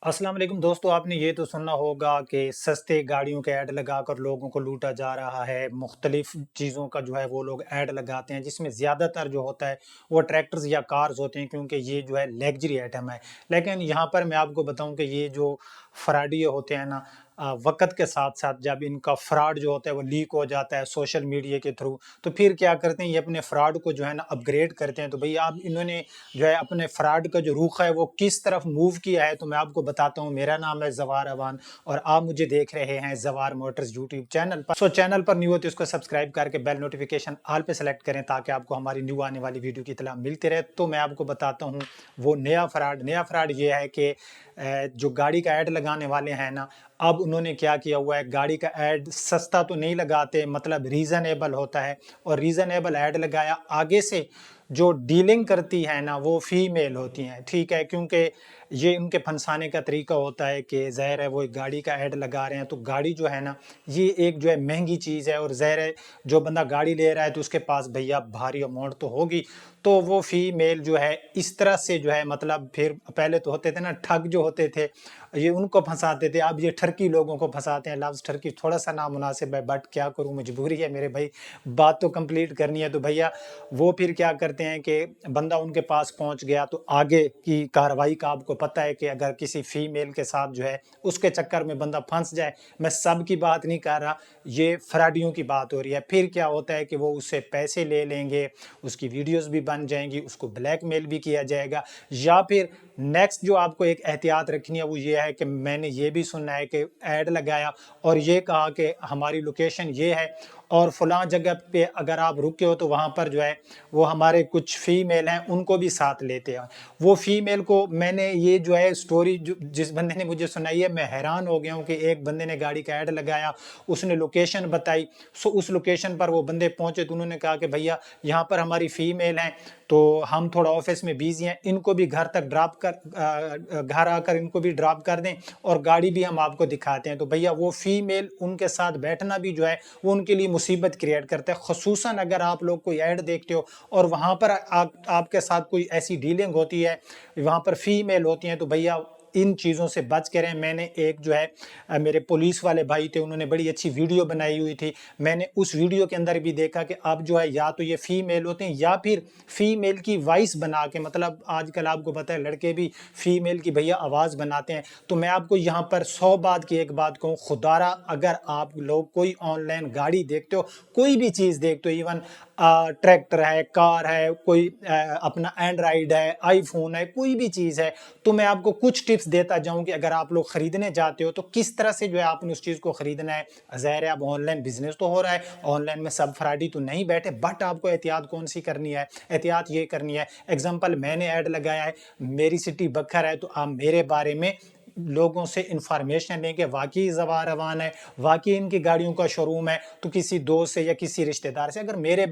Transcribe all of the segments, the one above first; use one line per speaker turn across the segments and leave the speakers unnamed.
अस्सलाम वालेकुम दोस्तों, आपने ये तो सुना होगा कि सस्ते गाड़ियों के ऐड लगाकर लोगों को लूटा जा रहा है। मुख्तलिफ चीज़ों का जो है वो लोग ऐड लगाते हैं, जिसमें ज़्यादातर जो होता है वो ट्रैक्टर्स या कार्स होते हैं, क्योंकि ये जो है लग्जरी आइटम है। लेकिन यहाँ पर मैं आपको बताऊं कि ये जो फ्रॉडी होते हैं ना, वक़्त के साथ साथ जब इनका फ्रॉड जो होता है वो लीक हो जाता है सोशल मीडिया के थ्रू, तो फिर क्या करते हैं, ये अपने फ्रॉड को जो है ना अपग्रेड करते हैं। तो भैया आप इन्होंने जो है अपने फ्रॉड का जो रुख है वो किस तरफ मूव किया है, तो मैं आपको बताता हूँ। मेरा नाम है जवार अवान और आप मुझे देख रहे हैं जवार मोटर्स यूट्यूब चैनल पर। चैनल पर न्यू हो तो इसको सब्सक्राइब करके बेल नोटिफिकेशन ऑल पे सेलेक्ट करें, ताकि आपको हमारी न्यू आने वाली वीडियो की इत्तला मिलती रहे। तो मैं आपको बताता हूँ वो नया फ्रॉड ये है कि जो गाड़ी का ऐड लगाने वाले हैं ना, अब उन्होंने क्या किया हुआ है, गाड़ी का ऐड सस्ता तो नहीं लगाते, मतलब रीज़नेबल होता है, और रीज़नेबल ऐड लगाया, आगे से जो डीलिंग करती है ना वो फीमेल होती हैं, ठीक है। क्योंकि ये उनके फंसाने का तरीका होता है कि ज़ाहिर है वो एक गाड़ी का ऐड लगा रहे हैं, तो गाड़ी जो है ना ये एक जो है महंगी चीज़ है, और ज़ाहिर है जो बंदा गाड़ी ले रहा है तो उसके पास भैया भारी अमाउंट तो होगी। तो वो फीमेल जो है इस तरह से जो है, मतलब फिर पहले तो होते थे ना ठग जो होते थे, ये उनको फंसाते थे। अब ये ठरकी लोगों को फंसाते हैं। लफ्ज़ ठरकी थोड़ा सा नामुनासिब है, बट क्या करूं, मजबूरी है मेरे भाई, बात तो कंप्लीट करनी है। तो भैया वो फिर क्या करते हैं कि बंदा उनके पास पहुंच गया तो आगे की कार्रवाई का आपको पता है कि अगर किसी फीमेल के साथ जो है उसके चक्कर में बंदा फंस जाए, मैं सब की बात नहीं कर रहा, ये फ्रॉडियों की बात हो रही है, फिर क्या होता है कि वो उससे पैसे ले लेंगे, उसकी वीडियोस भी बन जाएंगी, उसको ब्लैकमेल भी किया जाएगा। या फिर नेक्स्ट जो आपको एक एहतियात रखनी है वो ये है कि मैंने ये भी सुना है कि ऐड लगाया और ये कहा कि हमारी लोकेशन ये है और फलां जगह पे अगर आप रुके हो तो वहाँ पर जो है वो हमारे कुछ फीमेल हैं उनको भी साथ लेते हैं। वो फीमेल को मैंने ये जो है स्टोरी जो जिस बंदे ने मुझे सुनाई है, मैं हैरान हो गया हूँ कि एक बंदे ने गाड़ी का ऐड लगाया, उसने लोकेशन बताई, सो उस लोकेशन पर वो बंदे पहुंचे तो उन्होंने कहा कि भैया यहाँ पर हमारी फीमेल हैं, तो हम थोड़ा ऑफिस में बिजी हैं, इनको भी घर तक घर आकर इनको भी ड्रॉप कर दें और गाड़ी भी हम आपको दिखाते हैं। तो भैया वो फीमेल उनके साथ बैठना भी जो है वो उनके लिए मुसीबत क्रिएट करता है, खसूसन अगर आप लोग कोई ऐड देखते हो और वहां पर आपके साथ कोई ऐसी डीलिंग होती है, वहां पर फीमेल होती हैं, तो भैया इन चीज़ों से बच के रहें। मैंने एक जो है मेरे पुलिस वाले भाई थे, उन्होंने बड़ी अच्छी वीडियो बनाई हुई थी, मैंने उस वीडियो के अंदर भी देखा कि अब जो है या तो ये फीमेल होते हैं या फिर फीमेल की वॉइस बना के, मतलब आजकल आपको पता है लड़के भी फीमेल की भैया आवाज़ बनाते हैं। तो मैं आपको यहाँ पर 100 बात की एक बात कहूँ, खुदारा अगर आप लोग कोई ऑनलाइन गाड़ी देखते हो, कोई भी चीज़ देखते हो, इवन ट्रैक्टर है, कार है, कोई अपना एंड्रॉइड है, आईफोन है, कोई भी चीज़ है, तो मैं आपको कुछ टिप्स देता जाऊं कि अगर आप लोग खरीदने जाते हो तो किस तरह से जो है आपने उस चीज़ को खरीदना है। ज़ाहिर है अब ऑनलाइन बिजनेस तो हो रहा है, ऑनलाइन में सब फ्रॉडी तो नहीं बैठे, बट आपको एहतियात कौन सी करनी है, एहतियात ये करनी है। एग्जाम्पल मैंने ऐड लगाया है, मेरी सिटी बखर है, तो आप मेरे बारे में लोगों से इंफॉर्मेशन लें कि वाकई जवार रवान है, वाकई इनकी गाड़ियों का शोरूम है, तो किसी दोस्त से या किसी रिश्तेदार से अगर मेरे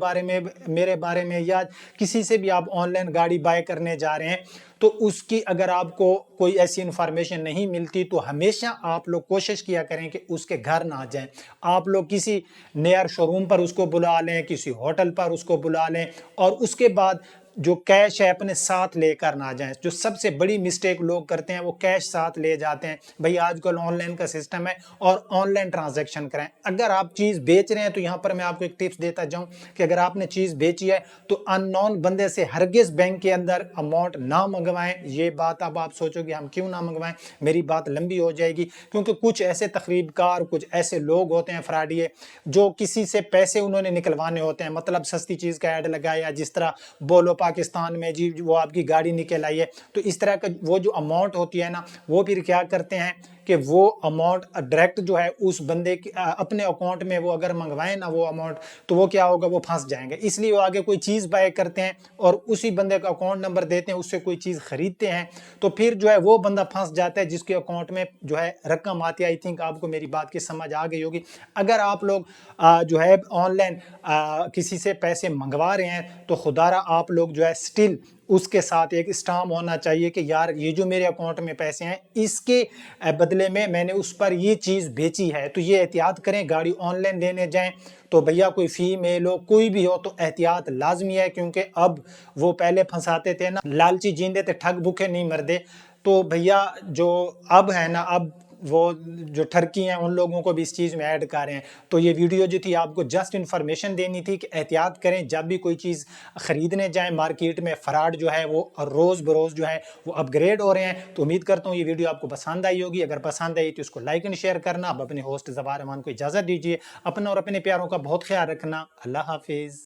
बारे में या किसी से भी आप ऑनलाइन गाड़ी बाय करने जा रहे हैं, तो उसकी अगर आपको कोई ऐसी इंफॉर्मेशन नहीं मिलती तो हमेशा आप लोग कोशिश किया करें कि उसके घर ना जाएं। आप लोग किसी नियर शोरूम पर उसको बुला लें, किसी होटल पर उसको बुला लें, और उसके बाद जो कैश है अपने साथ लेकर ना जाएं। जो सबसे बड़ी मिस्टेक लोग करते हैं वो कैश साथ ले जाते हैं। भाई आजकल ऑनलाइन का सिस्टम है और ऑनलाइन ट्रांजैक्शन करें। अगर आप चीज़ बेच रहे हैं तो यहाँ पर मैं आपको एक टिप्स देता जाऊं कि अगर आपने चीज़ बेची है तो अननोन बंदे से हरगिज बैंक के अंदर अमाउंट ना मंगवाएं। ये बात अब आप सोचोगे हम क्यों ना मंगवाएं, मेरी बात लंबी हो जाएगी, क्योंकि कुछ ऐसे तखरीबकार, कुछ ऐसे लोग होते हैं फ्रॉडिये, जो किसी से पैसे उन्होंने निकलवाने होते हैं, मतलब सस्ती चीज़ का ऐड लगाया, जिस तरह बोलो पाकिस्तान में जी वो आपकी गाड़ी निकल आई है, तो इस तरह का वो जो अमाउंट होती है ना, वो फिर क्या करते हैं कि वो अमाउंट डायरेक्ट जो है उस बंदे के अपने अकाउंट में वो अगर मंगवाए ना वो अमाउंट, तो वो क्या होगा, वो फंस जाएंगे। इसलिए वो आगे कोई चीज़ बाय करते हैं और उसी बंदे का अकाउंट नंबर देते हैं, उससे कोई चीज़ खरीदते हैं, तो फिर जो है वो बंदा फंस जाता है जिसके अकाउंट में जो है रकम आती है। आई थिंक आपको मेरी बात की समझ आ गई होगी। अगर आप लोग जो है ऑनलाइन किसी से पैसे मंगवा रहे हैं तो खुदारा आप लोग जो है स्टिल उसके साथ एक स्टाम्प होना चाहिए कि यार ये जो मेरे अकाउंट में पैसे हैं इसके बदले में मैंने उस पर ये चीज़ बेची है। तो ये एहतियात करें, गाड़ी ऑनलाइन लेने जाएं तो भैया कोई फीमेल हो कोई भी हो तो एहतियात लाजमी है, क्योंकि अब वो पहले फंसाते थे ना, लालची जींदे थे ठग भूखे नहीं मरदे। تو بھیا جو اب ہے نا، اب وہ جو ٹرکی ہیں ان لوگوں کو بھی اس چیز میں ایڈ کر رہے ہیں. تو یہ ویڈیو جو تھی آپ کو جسٹ انفارمیشن دینی تھی کہ احتیاط کریں جب بھی کوئی چیز خریدنے جائیں مارکیٹ میں. فراڈ جو ہے وہ روز بروز جو ہے وہ اپ گریڈ ہو رہے ہیں. تو امید کرتا ہوں یہ ویڈیو آپ کو پسند آئی ہوگی. اگر پسند آئی تو اس کو لائک اینڈ شیئر کرنا. اب اپنے ہوسٹ ظفار امان کو اجازت دیجیے. اپنا اور اپنے پیاروں کا بہت خیال رکھنا. اللہ حافظ.